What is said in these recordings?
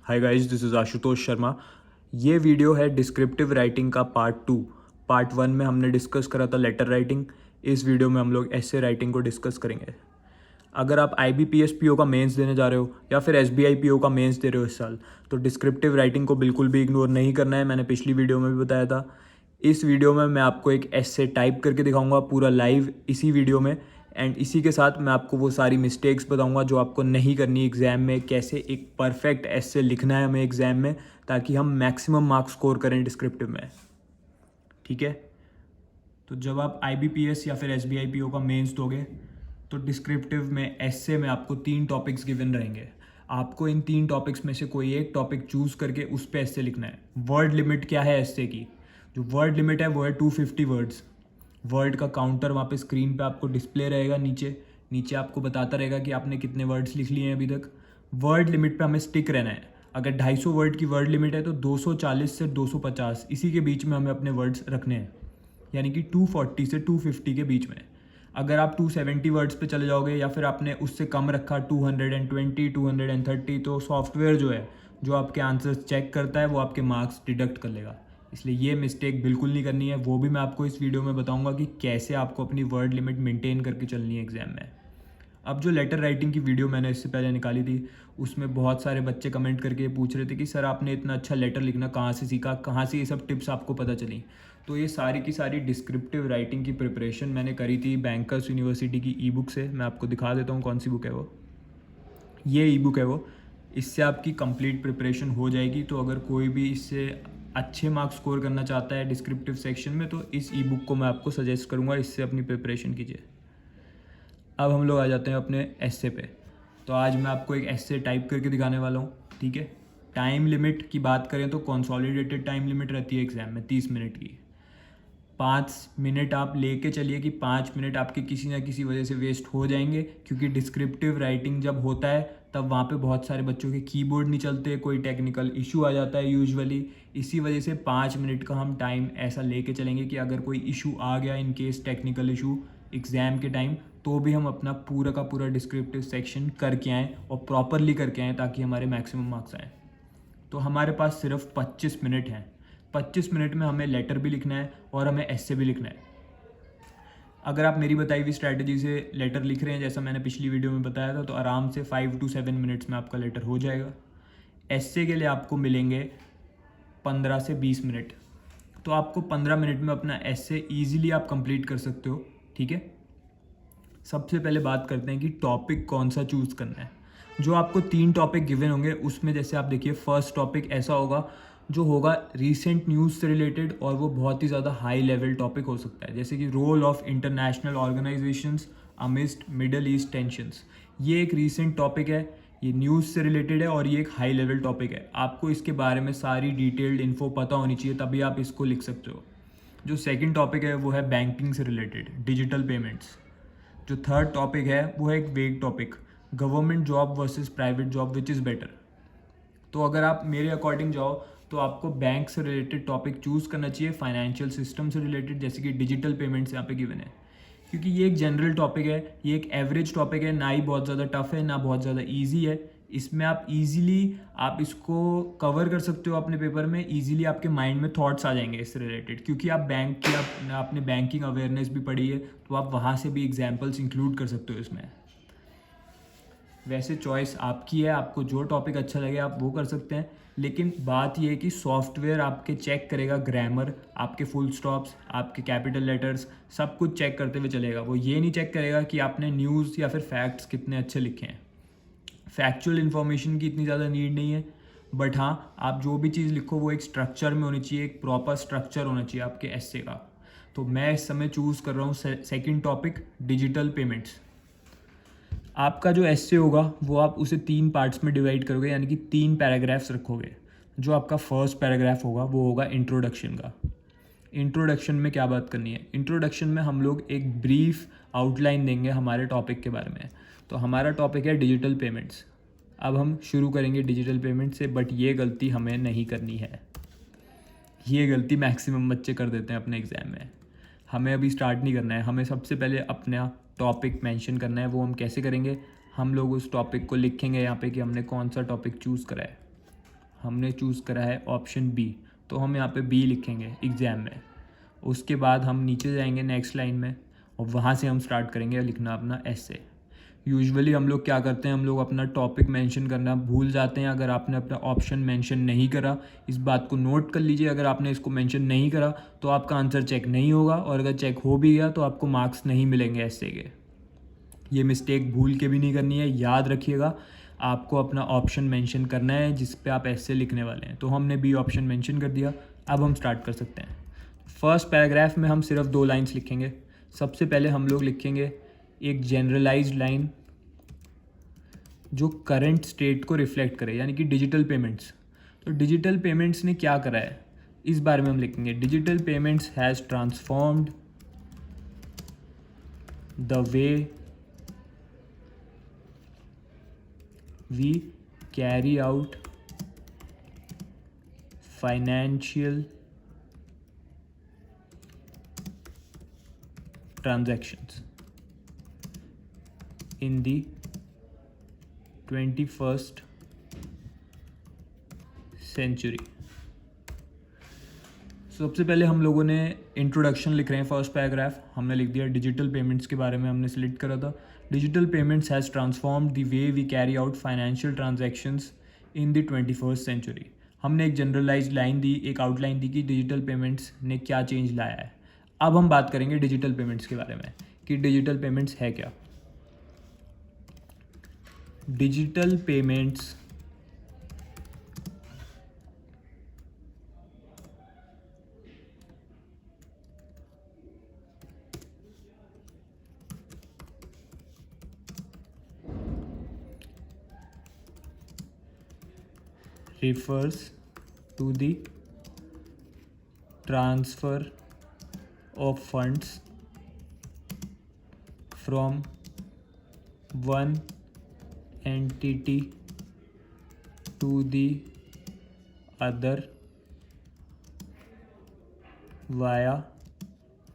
Hi guys, this is Ashutosh Sharma. ये video है descriptive writing का पार्ट 2। पार्ट 1 में हमने डिस्कस करा था लेटर राइटिंग। इस वीडियो में हम लोग एसे राइटिंग को डिस्कस करेंगे। अगर आप IBPS PO का मेंस देने जा रहे हो या फिर SBI PO का मेंस दे रहे हो इस साल, तो डिस्क्रिप्टिव राइटिंग को बिल्कुल भी इग्नोर नहीं करना है। मैंने पिछली वीडियो में भी बताया था। इस वीडियो में मैं आपको एक एसे टाइप करके दिखाऊंगा पूरा लाइव इसी वीडियो में, एंड इसी के साथ मैं आपको वो सारी मिस्टेक्स बताऊंगा जो आपको नहीं करनी एग्ज़ाम में। कैसे एक परफेक्ट एसे लिखना है हमें एग्ज़ाम में, ताकि हम मैक्सिमम मार्क्स स्कोर करें डिस्क्रिप्टिव में। ठीक है, तो जब आप IBPS या फिर SBI PO का मेंस दोगे तो डिस्क्रिप्टिव में एसे में आपको 3 टॉपिक्स गिवन रहेंगे। आपको इन 3 टॉपिक्स में से कोई एक टॉपिक चूज़ करके उस पर एसे लिखना है। वर्ड लिमिट क्या है एसे की? जो वर्ड लिमिट है वो है 250 वर्ड्स। वर्ड का काउंटर वहाँ पे स्क्रीन पे आपको डिस्प्ले रहेगा। नीचे नीचे आपको बताता रहेगा कि आपने कितने वर्ड्स लिख लिए हैं अभी तक। वर्ड लिमिट पे हमें स्टिक रहना है। अगर 250 वर्ड की वर्ड लिमिट है तो 240 से 250 इसी के बीच में हमें अपने वर्ड्स रखने हैं, यानी कि 240 से 250 के बीच में। अगर आप 270 वर्ड्स पे चले जाओगे या फिर आपने उससे कम रखा 220 230, तो सॉफ्टवेयर जो है जो आपके आंसर्स चेक करता है वो आपके मार्क्स डिडक्ट कर लेगा। इसलिए ये मिस्टेक बिल्कुल नहीं करनी है। वो भी मैं आपको इस वीडियो में बताऊंगा कि कैसे आपको अपनी वर्ड लिमिट मेंटेन करके चलनी है एग्जाम में। अब जो लेटर राइटिंग की वीडियो मैंने इससे पहले निकाली थी, उसमें बहुत सारे बच्चे कमेंट करके ये पूछ रहे थे कि सर आपने इतना अच्छा लेटर लिखना कहाँ से सीखा, कहाँ से ये सब टिप्स आपको पता चली। तो ये सारी की सारी डिस्क्रिप्टिव राइटिंग की प्रिपरेशन मैंने करी थी बैंकर्स यूनिवर्सिटी की ई बुक से। मैं आपको दिखा देता हूँ कौन सी बुक है वो। ये ई बुक है वो। इससे आपकी कंप्लीट प्रिपरेशन हो जाएगी। तो अगर कोई भी इससे अच्छे मार्क्स स्कोर करना चाहता है डिस्क्रिप्टिव सेक्शन में, तो इस ई बुक को मैं आपको सजेस्ट करूँगा, इससे अपनी प्रिपरेशन कीजिए। अब हम लोग आ जाते हैं अपने एसे पे। तो आज मैं आपको एक एसे टाइप करके दिखाने वाला हूँ। ठीक है, टाइम लिमिट की बात करें तो कंसोलिडेटेड टाइम लिमिट रहती है एग्जाम में 30 मिनट की। 5 मिनट आप लेके चलिए कि 5 मिनट आपके किसी ना किसी वजह से वेस्ट हो जाएंगे, क्योंकि डिस्क्रिप्टिव राइटिंग जब होता है तब वहाँ पे बहुत सारे बच्चों के कीबोर्ड नहीं चलते, कोई टेक्निकल इशू आ जाता है यूजुअली। इसी वजह से 5 मिनट का हम टाइम ऐसा लेके चलेंगे कि अगर कोई इशू आ गया, in case technical issue exam के टाइम, तो भी हम अपना पूरा का पूरा डिस्क्रिप्टिव सेक्शन करके आएँ और प्रॉपरली करके आएँ, ताकि हमारे मैक्सिमम मार्क्स आएँ। तो हमारे पास सिर्फ 25 मिनट हैं। 25 मिनट में हमें लेटर भी लिखना है और हमें एसे भी लिखना है। अगर आप मेरी बताई हुई स्ट्रैटेजी से लेटर लिख रहे हैं, जैसा मैंने पिछली वीडियो में बताया था, तो आराम से 5 to 7 मिनट्स में आपका लेटर हो जाएगा। एसे के लिए आपको मिलेंगे 15 से 20 मिनट। तो आपको 15 मिनट में अपना एसे ईजिली आप कंप्लीट कर सकते हो। ठीक है, सबसे पहले बात करते हैं कि टॉपिक कौन सा चूज़ करना है। जो आपको 3 टॉपिक गिवन होंगे उसमें जैसे आप देखिए, फर्स्ट टॉपिक ऐसा होगा जो होगा रीसेंट न्यूज़ से रिलेटेड, और वो बहुत ही ज़्यादा हाई लेवल टॉपिक हो सकता है, जैसे कि role of international organisations amidst Middle East tensions. ये एक रीसेंट टॉपिक है, ये न्यूज़ से रिलेटेड है और ये एक हाई लेवल टॉपिक है। आपको इसके बारे में सारी डिटेल्ड इन्फो पता होनी चाहिए, तभी आप इसको लिख सकते हो। जो सेकंड टॉपिक है वो है बैंकिंग से रिलेटेड, डिजिटल पेमेंट्स। जो थर्ड टॉपिक है वो है एक वेग topic, government job versus private job which is better. तो अगर आप मेरे अकॉर्डिंग जाओ तो आपको बैंक से रिलेटेड टॉपिक चूज़ करना चाहिए, फाइनेंशियल सिस्टम से रिलेटेड, जैसे कि डिजिटल पेमेंट्स यहाँ पे गिवन है, क्योंकि ये एक जनरल टॉपिक है, ये एक एवरेज टॉपिक है, ना ही बहुत ज़्यादा टफ है ना बहुत ज़्यादा ईजी है। इसमें आप इजीली आप इसको कवर कर सकते हो अपने पेपर में। इजीली आपके माइंड में थॉट्स आ जाएंगे इससे रिलेटेड, क्योंकि आप बैंक की आपने बैंकिंग अवेयरनेस भी पढ़ी है, तो आप वहाँ से भी एग्जाम्पल्स इंक्लूड कर सकते हो इसमें। वैसे चॉइस आपकी है, आपको जो टॉपिक अच्छा लगे आप वो कर सकते हैं, लेकिन बात ये है कि सॉफ्टवेयर आपके चेक करेगा ग्रामर, आपके फुल स्टॉप्स, आपके कैपिटल लेटर्स, सब कुछ चेक करते हुए चलेगा। वो ये नहीं चेक करेगा कि आपने न्यूज़ या फिर फैक्ट्स कितने अच्छे लिखे हैं। फैक्चुअल इन्फॉर्मेशन की इतनी ज़्यादा नीड नहीं है, बट हाँ, आप जो भी चीज़ लिखो वो एक स्ट्रक्चर में होनी चाहिए, एक प्रॉपर स्ट्रक्चर होना चाहिए आपके एसे का। तो मैं इस समय चूज़ कर रहा हूँ सेकंड टॉपिक, डिजिटल पेमेंट्स। आपका जो एसे होगा वो आप उसे 3 पार्ट्स में डिवाइड करोगे, यानी कि 3 पैराग्राफ्स रखोगे। जो आपका फर्स्ट पैराग्राफ होगा वो होगा इंट्रोडक्शन का। इंट्रोडक्शन में क्या बात करनी है? इंट्रोडक्शन में हम लोग एक ब्रीफ आउटलाइन देंगे हमारे टॉपिक के बारे में। तो हमारा टॉपिक है डिजिटल पेमेंट्स। अब हम शुरू करेंगे डिजिटल पेमेंट से, बट ये गलती हमें नहीं करनी है। ये गलती मैक्सिमम बच्चे कर देते हैं अपने एग्ज़ाम में। हमें अभी स्टार्ट नहीं करना है, हमें सबसे पहले अपना टॉपिक मेंशन करना है। वो हम कैसे करेंगे? हम लोग उस टॉपिक को लिखेंगे यहाँ पे कि हमने कौन सा टॉपिक चूज़ करा है। हमने चूज़ करा है ऑप्शन बी, तो हम यहाँ पे बी लिखेंगे एग्ज़ाम में। उसके बाद हम नीचे जाएंगे नेक्स्ट लाइन में और वहाँ से हम स्टार्ट करेंगे लिखना अपना एसे। यूजुअली हम लोग क्या करते हैं, हम लोग अपना टॉपिक मेंशन करना भूल जाते हैं। अगर आपने अपना ऑप्शन मेंशन नहीं करा, इस बात को नोट कर लीजिए, अगर आपने इसको मेंशन नहीं करा तो आपका आंसर चेक नहीं होगा, और अगर चेक हो भी गया तो आपको मार्क्स नहीं मिलेंगे एसे के। ये मिस्टेक भूल के भी नहीं करनी है, याद रखिएगा। आपको अपना ऑप्शन मेंशन करना है जिस पे आप ऐसे लिखने वाले हैं। तो हमने बी ऑप्शन मेंशन कर दिया। अब हम स्टार्ट कर सकते हैं। फर्स्ट पैराग्राफ में हम सिर्फ 2 लाइन्स लिखेंगे। सबसे पहले हम लोग लिखेंगे एक जनरलाइज्ड लाइन जो करंट स्टेट को रिफ्लेक्ट करे, यानी कि डिजिटल पेमेंट्स। तो डिजिटल पेमेंट्स ने क्या करा है इस बारे में हम लिखेंगे, digital payments has transformed the way we carry out financial transactions in the 21st century। सबसे पहले हम लोगों ने इंट्रोडक्शन लिख रहे हैं। फर्स्ट पैराग्राफ हमने लिख दिया डिजिटल पेमेंट्स के बारे में, हमने सिलेक्ट करा था। Digital payments has transformed the way we carry out financial transactions in the 21st century. हमने एक जनरलाइज्ड लाइन दी, एक आउटलाइन दी कि डिजिटल पेमेंट्स ने क्या चेंज लाया है। अब हम बात करेंगे डिजिटल पेमेंट्स के बारे में कि डिजिटल पेमेंट्स है क्या। Digital payments refers to the transfer of funds from one entity to the other via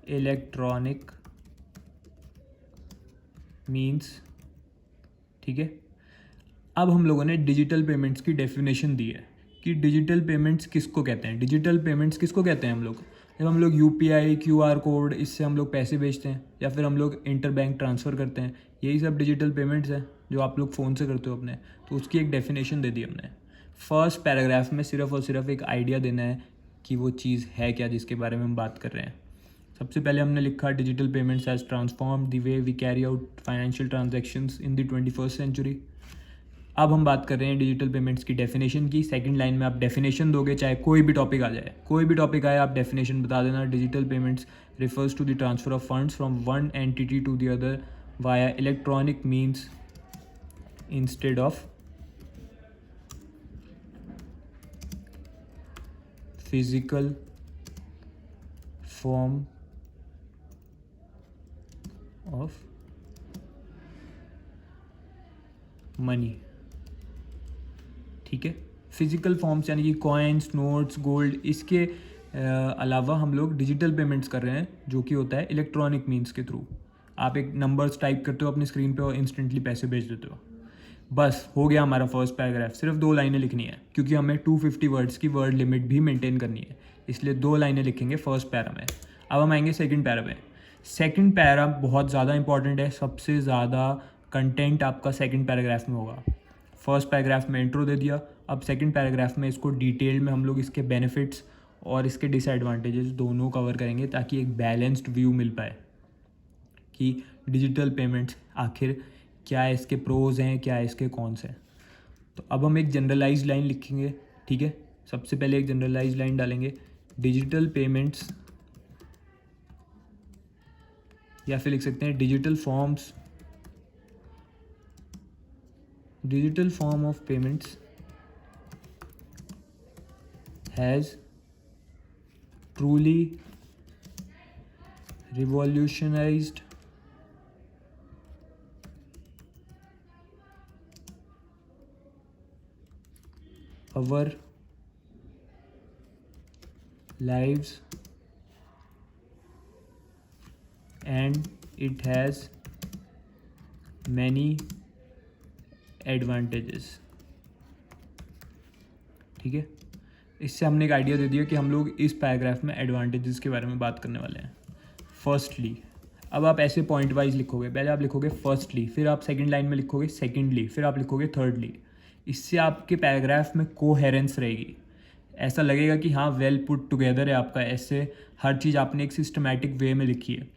electronic means। ठीक है, अब हम लोगों ने डिजिटल पेमेंट्स की डेफिनेशन दी है कि डिजिटल पेमेंट्स किसको कहते हैं। डिजिटल पेमेंट्स किसको कहते हैं हम लोग, जब हम लोग यूपीआई क्यूआर कोड इससे हम लोग पैसे भेजते हैं या फिर हम लोग इंटर बैंक ट्रांसफ़र करते हैं, यही सब डिजिटल पेमेंट्स हैं जो आप लोग फ़ोन से करते हो अपने। तो उसकी एक डेफिनेशन दे दी हमने। फर्स्ट पैराग्राफ में सिर्फ और सिर्फ एक आइडिया देना है कि वो चीज़ है क्या जिसके बारे में हम बात कर रहे हैं। सबसे पहले हमने लिखा digital payments has transform the way we carry out financial transactions in the 21st century. अब हम बात कर रहे हैं डिजिटल पेमेंट्स की डेफिनेशन की। सेकंड लाइन में आप डेफिनेशन दोगे, चाहे कोई भी टॉपिक आ जाए, कोई भी टॉपिक आए आप डेफिनेशन बता देना। Digital payments refers to the transfer of funds from one entity to the other via electronic means instead of physical form of money. ठीक है, फिजिकल फॉर्म्स यानी कि कॉइन्स, नोट्स, गोल्ड, इसके अलावा हम लोग डिजिटल पेमेंट्स कर रहे हैं जो कि होता है इलेक्ट्रॉनिक मीन्स के थ्रू। आप एक नंबर्स टाइप करते हो अपनी स्क्रीन पे और इंस्टेंटली पैसे भेज देते हो। बस हो गया हमारा फर्स्ट पैराग्राफ। सिर्फ 2 लाइनें लिखनी है क्योंकि हमें 250 वर्ड्स की वर्ड लिमिट भी मेंटेन करनी है, इसलिए 2 लाइनें लिखेंगे फर्स्ट पैरा में। अब हम आएंगे सेकंड पैरा में। सेकंड पैरा बहुत ज़्यादा इंपॉर्टेंट है, सबसे ज़्यादा कंटेंट आपका सेकंड पैराग्राफ में होगा। फर्स्ट पैराग्राफ में इंट्रो दे दिया, अब सेकंड पैराग्राफ में इसको डिटेल में हम लोग इसके बेनिफिट्स और इसके डिसएडवांटेजेस दोनों कवर करेंगे ताकि एक बैलेंस्ड व्यू मिल पाए कि डिजिटल पेमेंट्स आखिर क्या इसके प्रोज हैं, क्या इसके कॉन्स हैं। तो अब हम एक जनरलाइज्ड लाइन लिखेंगे। ठीक है, सबसे पहले एक जनरलाइज्ड लाइन डालेंगे, डिजिटल पेमेंट्स, या फिर लिख सकते हैं digital forms, digital form of payments has truly revolutionized our lives and it has many advantages। ठीक है, इससे हमने एक आइडिया दे दिया कि हम लोग इस पैराग्राफ में एडवांटेजेस के बारे में बात करने वाले हैं। फर्स्टली, अब आप ऐसे पॉइंट वाइज लिखोगे, पहले आप लिखोगे फर्स्टली, फिर आप सेकंड लाइन में लिखोगे सेकंडली, फिर आप लिखोगे थर्डली। इससे आपके पैराग्राफ में कोहेरेंस रहेगी, ऐसा लगेगा कि हाँ वेल पुट टुगेदर है आपका ऐसे, हर चीज़ आपने एक सिस्टमैटिक वे में लिखी है।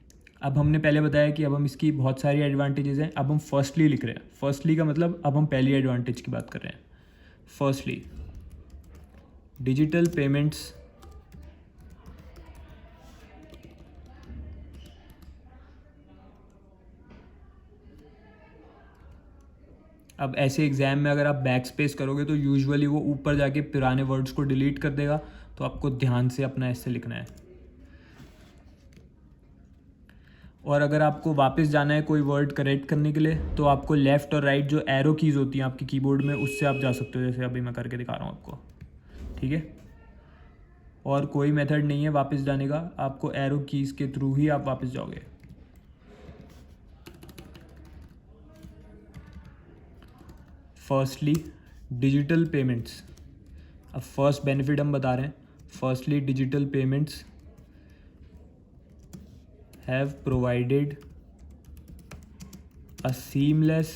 अब हमने पहले बताया कि अब हम इसकी बहुत सारी एडवांटेजेस हैं, अब हम फर्स्टली लिख रहे हैं। फर्स्टली का मतलब अब हम पहली एडवांटेज की बात कर रहे हैं। फर्स्टली, डिजिटल पेमेंट्स अब ऐसे एग्जाम में अगर आप बैक स्पेस करोगे तो यूजुअली वो ऊपर जाके पुराने वर्ड्स को डिलीट कर देगा, तो आपको ध्यान से अपना ऐसे लिखना है। और अगर आपको वापस जाना है कोई वर्ड करेक्ट करने के लिए, तो आपको लेफ़्ट और राइट जो एरो कीज़ होती हैं आपकी कीबोर्ड में, उससे आप जा सकते हो, जैसे अभी मैं करके दिखा रहा हूँ आपको। ठीक है, और कोई मेथड नहीं है वापस जाने का, आपको एरो कीज़ के थ्रू ही आप वापस जाओगे। फर्स्टली, डिजिटल पेमेंट्स, अब फर्स्ट बेनिफिट हम बता रहे हैं। Firstly, digital payments have provided a seamless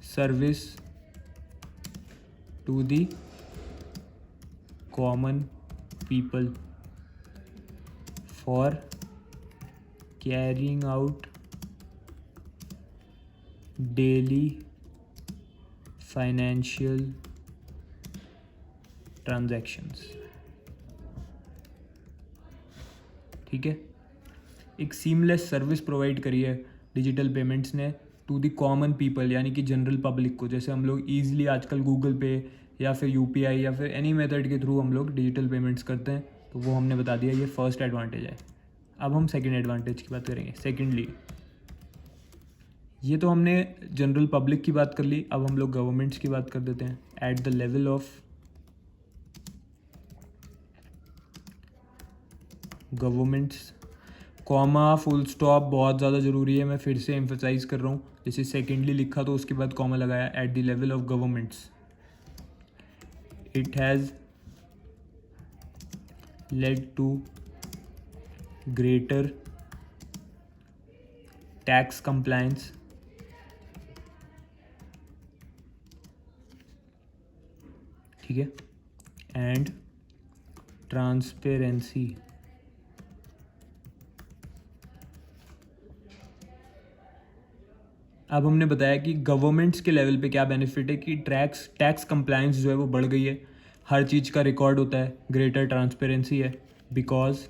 service to the common people for carrying out daily financial transactions। ठीक है, एक सीमलेस सर्विस प्रोवाइड करी है डिजिटल पेमेंट्स ने टू द कॉमन पीपल, यानी कि जनरल पब्लिक को। जैसे हम लोग ईजिली आजकल गूगल पे या फिर यूपीआई या फिर एनी मेथड के थ्रू हम लोग डिजिटल पेमेंट्स करते हैं, तो वो हमने बता दिया, ये फर्स्ट एडवांटेज है। अब हम सेकेंड एडवांटेज की बात करेंगे। सेकेंडली, ये तो हमने जनरल पब्लिक की बात कर ली, अब हम लोग गवर्नमेंट्स की बात कर देते हैं। Eight the level of governments, comma full stop बहुत ज़्यादा ज़रूरी है, मैं फिर से एम्फसाइज कर रहा हूँ। जैसे सेकेंडली लिखा तो उसके बाद कॉमा लगाया, at the level of governments it has led to greater tax compliance ठीक है एंड ट्रांसपेरेंसी। अब हमने बताया कि गवर्नमेंट्स के लेवल पे क्या बेनिफिट है कि टैक्स कंप्लायंस जो है वो बढ़ गई है, हर चीज़ का रिकॉर्ड होता है, ग्रेटर ट्रांसपेरेंसी है, because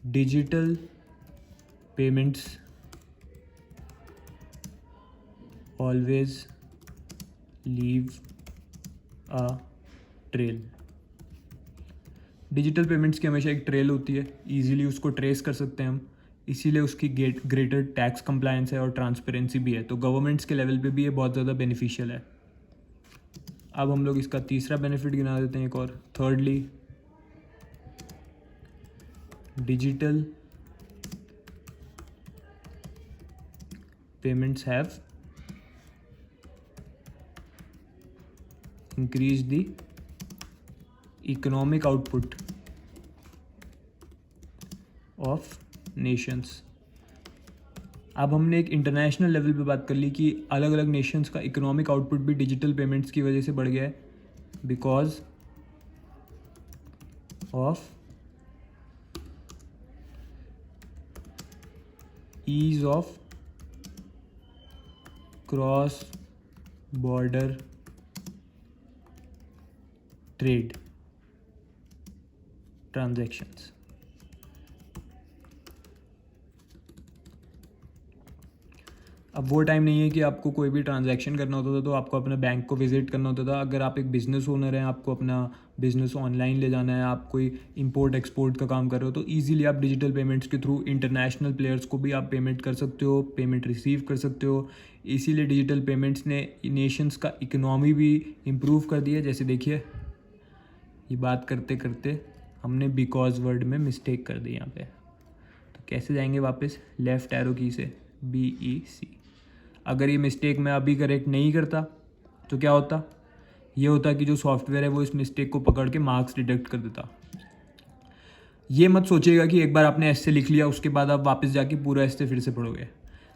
digital payments always leave a trail. Digital payments की हमेशा एक ट्रेल होती है, इजीली उसको ट्रेस कर सकते हैं हम, इसीलिए उसकी ग्रेटर टैक्स कंप्लायंस है और ट्रांसपेरेंसी भी है, तो गवर्नमेंट्स के लेवल पे भी ये बहुत ज़्यादा बेनिफिशियल है। अब हम लोग इसका तीसरा बेनिफिट गिना देते हैं एक और। Thirdly, digital payments have increase the economic output of Nations. अब हमने एक इंटरनेशनल लेवल पे बात कर ली कि अलग अलग नेशंस का इकोनॉमिक आउटपुट भी डिजिटल पेमेंट्स की वजह से बढ़ गया है, because of ease of cross border trade transactions. अब वो टाइम नहीं है कि आपको कोई भी ट्रांजैक्शन करना होता था तो आपको अपने बैंक को विजिट करना होता था। अगर आप एक बिज़नेस ओनर हैं, आपको अपना बिज़नेस ऑनलाइन ले जाना है, आप कोई इंपोर्ट एक्सपोर्ट का काम कर रहे हो, तो इजीली आप डिजिटल पेमेंट्स के थ्रू इंटरनेशनल प्लेयर्स को भी आप पेमेंट कर सकते हो, पेमेंट रिसीव कर सकते हो। इसीलिए डिजिटल पेमेंट्स ने नेशंस का इकनॉमी भी इम्प्रूव कर दिया। जैसे देखिए, ये बात करते करते हमने बिकॉज वर्ड में मिस्टेक कर दी यहाँ पे, तो कैसे जाएंगे वापस, लेफ़्ट एरो की से BEC। अगर ये मिस्टेक मैं अभी करेक्ट नहीं करता तो क्या होता, ये होता कि जो सॉफ्टवेयर है वो इस मिस्टेक को पकड़ के मार्क्स डिडक्ट कर देता। ये मत सोचिएगा कि एक बार आपने ऐसे लिख लिया उसके बाद आप वापस जाके पूरा ऐसे फिर से पढ़ोगे।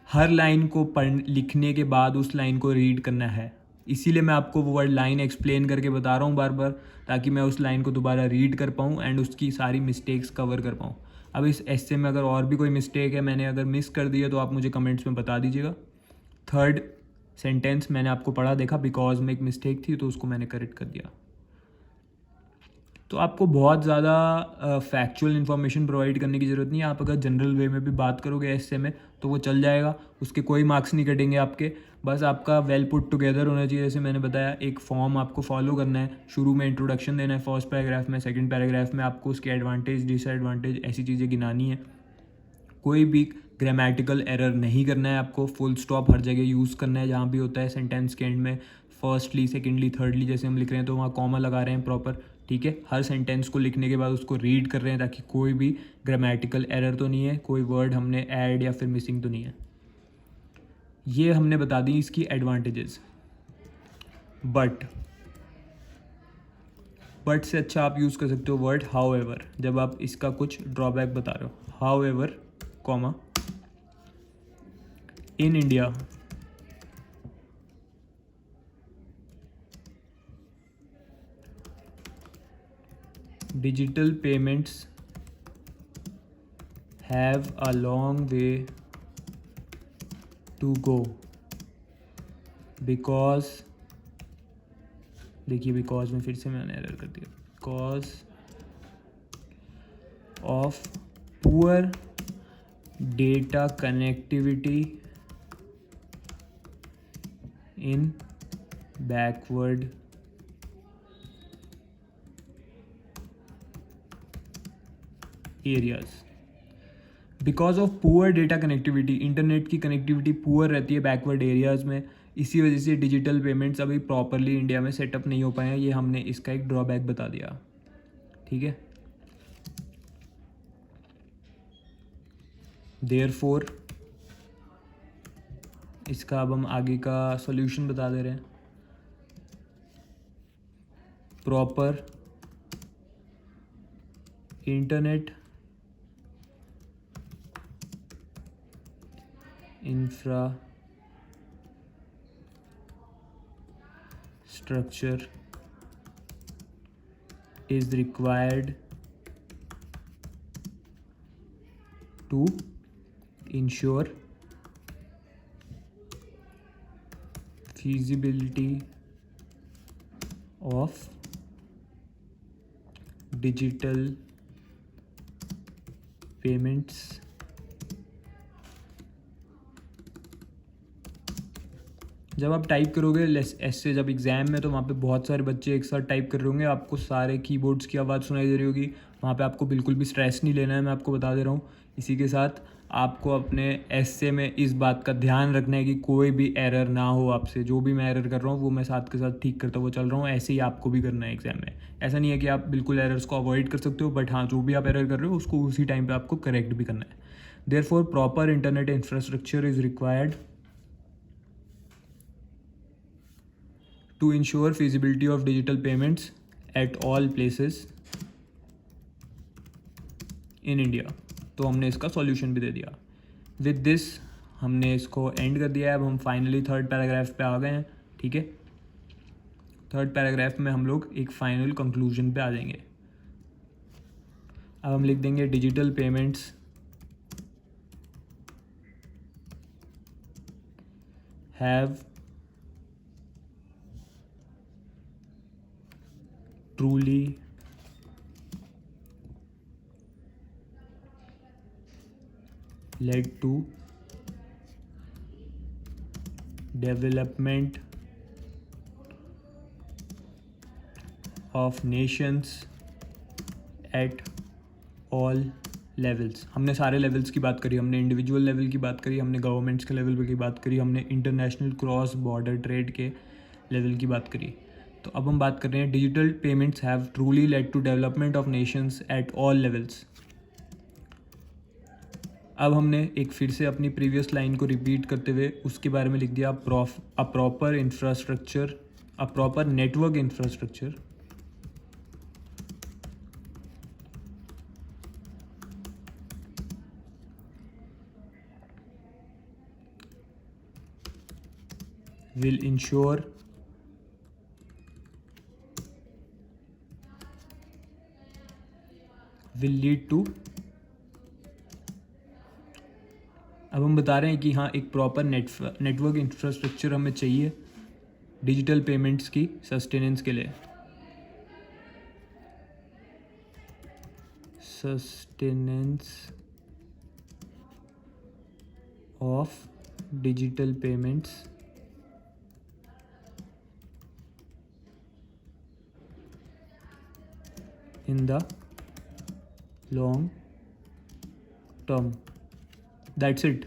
हर लाइन को लिखने के बाद उस लाइन को रीड करना है। इसीलिए मैं आपको वो वर्ड लाइन एक्सप्लेन करके बता रहा हूँ बार बार, ताकि मैं उस लाइन को दोबारा रीड कर पाऊँ एंड उसकी सारी मिस्टेक्स कवर कर पाऊँ। अब इस ऐसे में अगर और भी कोई मिस्टेक है, मैंने अगर मिस कर दी है, तो आप मुझे कमेंट्स में बता दीजिएगा। थर्ड सेंटेंस मैंने आपको पढ़ा देखा, बिकॉज में एक मिस्टेक थी तो उसको मैंने करेक्ट कर दिया। तो आपको बहुत ज़्यादा फैक्चुअल इन्फॉर्मेशन प्रोवाइड करने की ज़रूरत नहीं है। आप अगर जनरल वे में भी बात करोगे ऐसे में तो वो चल जाएगा, उसके कोई मार्क्स नहीं कटेंगे आपके। बस आपका वेल पुट टुगेदर होना चाहिए। जैसे मैंने बताया, एक फॉर्म आपको फॉलो करना है। शुरू में इंट्रोडक्शन देना है फर्स्ट पैराग्राफ में, सेकंड पैराग्राफ में आपको उसके एडवांटेज डिसएडवांटेज ऐसी चीज़ें गिनानी है। कोई भी ग्रामेटिकल एरर नहीं करना है आपको। फुल स्टॉप हर जगह यूज़ करना है जहाँ भी होता है सेंटेंस के एंड में। फर्स्टली, सेकेंडली, थर्डली जैसे हम लिख रहे हैं तो वहाँ कॉमा लगा रहे हैं प्रॉपर, ठीक है। हर सेंटेंस को लिखने के बाद उसको रीड कर रहे हैं ताकि कोई भी ग्रामेटिकल एरर तो नहीं है, कोई वर्ड हमने ऐड या फिर मिसिंग तो नहीं है। ये हमने बता दी इसकी एडवांटेजेस। बट से अच्छा आप यूज़ कर सकते हो वर्ड हाउएवर जब आप इसका कुछ ड्रॉबैक बता रहे हो। However comma, in India digital payments have a long way to go because, देखिए बिकॉज में फिर से मैंने एरर कर दिया, because of poor data connectivity in backward areas. Because of poor data connectivity, internet की कनेक्टिविटी पुअर रहती है बैकवर्ड एरियाज़ में, इसी वजह से डिजिटल पेमेंट्स अभी प्रॉपरली इंडिया में सेटअप नहीं हो पाए हैं। ये हमने इसका एक ड्रॉबैक बता दिया, ठीक है। देयरफॉर इसका अब हम आगे का सॉल्यूशन बता दे रहे हैं। Proper internet infrastructure is required to ensure feasibility of digital payments जब आप टाइप करोगे ऐसे जब एग्ज़ाम में, तो वहाँ पे बहुत सारे बच्चे एक साथ टाइप कर रहे होंगे, आपको सारे कीबोर्ड्स की आवाज़ सुनाई दे रही होगी। वहाँ पे आपको बिल्कुल भी स्ट्रेस नहीं लेना है, मैं आपको बता दे रहा हूँ। इसी के साथ आपको अपने एसे में इस बात का ध्यान रखना है कि कोई भी एरर ना हो आपसे। जो भी मैं एरर कर रहा हूँ वो मैं साथ के साथ ठीक करता हुआ चल रहा हूँ। ऐसे ही आपको भी करना है एग्ज़ाम में। ऐसा नहीं है कि आप बिल्कुल एरर्स को अवॉइड कर सकते हो, बट हाँ, जो भी आप एरर कर रहे हो उसको उसी टाइम पर आपको करेक्ट भी करना है। Therefore proper internet infrastructure is required to ensure feasibility of digital payments at all places in India। तो हमने इसका सॉल्यूशन भी दे दिया। विद दिस हमने इसको एंड कर दिया है। अब हम फाइनली थर्ड पैराग्राफ पे आ गए हैं, ठीक है। थर्ड पैराग्राफ में हम लोग एक फाइनल कंक्लूजन पे आ जाएंगे। अब हम लिख देंगे digital payments have truly led to development of nations at all levels। हमने सारे लेवल्स की बात करी, हमने इंडिविजुअल लेवल की बात करी, हमने गवर्नमेंट्स के लेवल की बात करी, हमने इंटरनेशनल क्रॉस बॉर्डर ट्रेड के लेवल की बात करी। तो अब हम बात कर रहे हैं digital payments have truly led to development of nations at all levels. अब हमने एक फिर से अपनी प्रीवियस लाइन को रिपीट करते हुए उसके बारे में लिख दिया, a proper infrastructure, a proper network infrastructure will ensure will lead to, अब हम बता रहे हैं कि हाँ एक प्रॉपर नेटवर्क इंफ्रास्ट्रक्चर हमें चाहिए डिजिटल पेमेंट्स की सस्टेनेंस के लिए, sustenance of digital payments in the long term. That's it.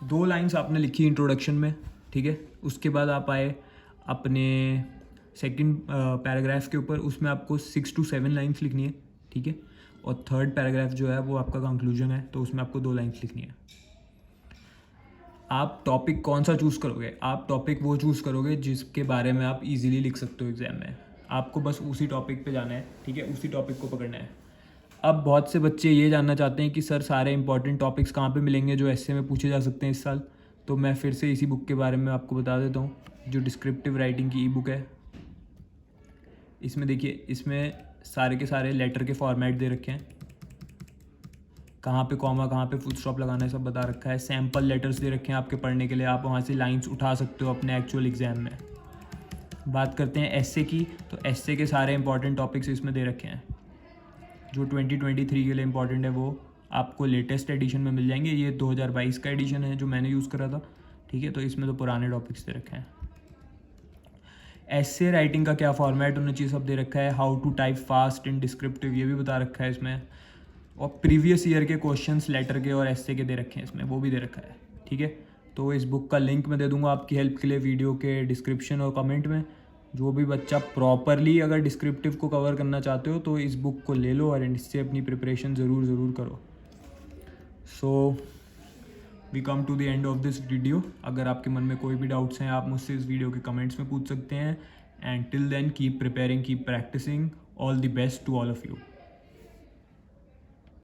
2 lines आपने लिखी इंट्रोडक्शन में, ठीक है। उसके बाद आप आए अपने सेकंड पैराग्राफ के ऊपर, उसमें आपको 6 to 7 लाइन्स लिखनी है, ठीक है। और थर्ड पैराग्राफ जो है वो आपका कंक्लूजन है, तो उसमें आपको 2 लाइन्स लिखनी है। आप टॉपिक कौन सा चूज़ करोगे? आप टॉपिक वो चूज़ करोगे जिसके बारे में आप इजीली लिख सकते हो एग्ज़ाम में। आपको बस उसी टॉपिक पे जाना है, ठीक है, उसी टॉपिक को पकड़ना है। अब बहुत से बच्चे ये जानना चाहते हैं कि सर सारे इंपॉर्टेंट टॉपिक्स कहाँ पे मिलेंगे जो एसए में पूछे जा सकते हैं इस साल। तो मैं फिर से इसी बुक के बारे में आपको बता देता हूँ, जो डिस्क्रिप्टिव राइटिंग की ई बुक है। इसमें देखिए, इसमें सारे के सारे लेटर के फॉर्मेट दे रखे हैं, कहाँ पे कॉमा, कहाँ पे फुल स्टॉप लगाना है, सब बता रखा है। सैम्पल लेटर्स दे रखे हैं आपके पढ़ने के लिए, आप वहाँ से लाइंस उठा सकते हो अपने एक्चुअल एग्जाम में। बात करते हैं एसए की, तो एसए के सारे इंपॉर्टेंट टॉपिक्स इसमें दे रखे हैं। जो 2023 के लिए इंपॉर्टेंट है वो आपको लेटेस्ट एडिशन में मिल जाएंगे। ये 2022 का एडिशन है जो मैंने यूज़ करा था, ठीक है। तो इसमें तो पुराने टॉपिक्स दे रखे हैं। एसए राइटिंग का क्या फॉर्मेट होना चाहिए सब दे रखा है। How to type fast and descriptive ये भी बता रखा है इसमें। और प्रीवियस ईयर के क्वेश्चंस लेटर के और एसए के दे रखे हैं इसमें, वो भी दे रखा है, ठीक है। तो इस बुक का लिंक मैं दे दूंगा आपकी हेल्प के लिए वीडियो के डिस्क्रिप्शन और कमेंट में। जो भी बच्चा प्रॉपरली अगर डिस्क्रिप्टिव को कवर करना चाहते हो तो इस बुक को ले लो और इससे अपनी प्रिपरेशन ज़रूर करो। So we come to the end of this video. अगर आपके मन में कोई भी डाउट्स हैं आप मुझसे इस वीडियो के कमेंट्स में पूछ सकते हैं। And till then keep preparing, keep practising. All the best to all of you.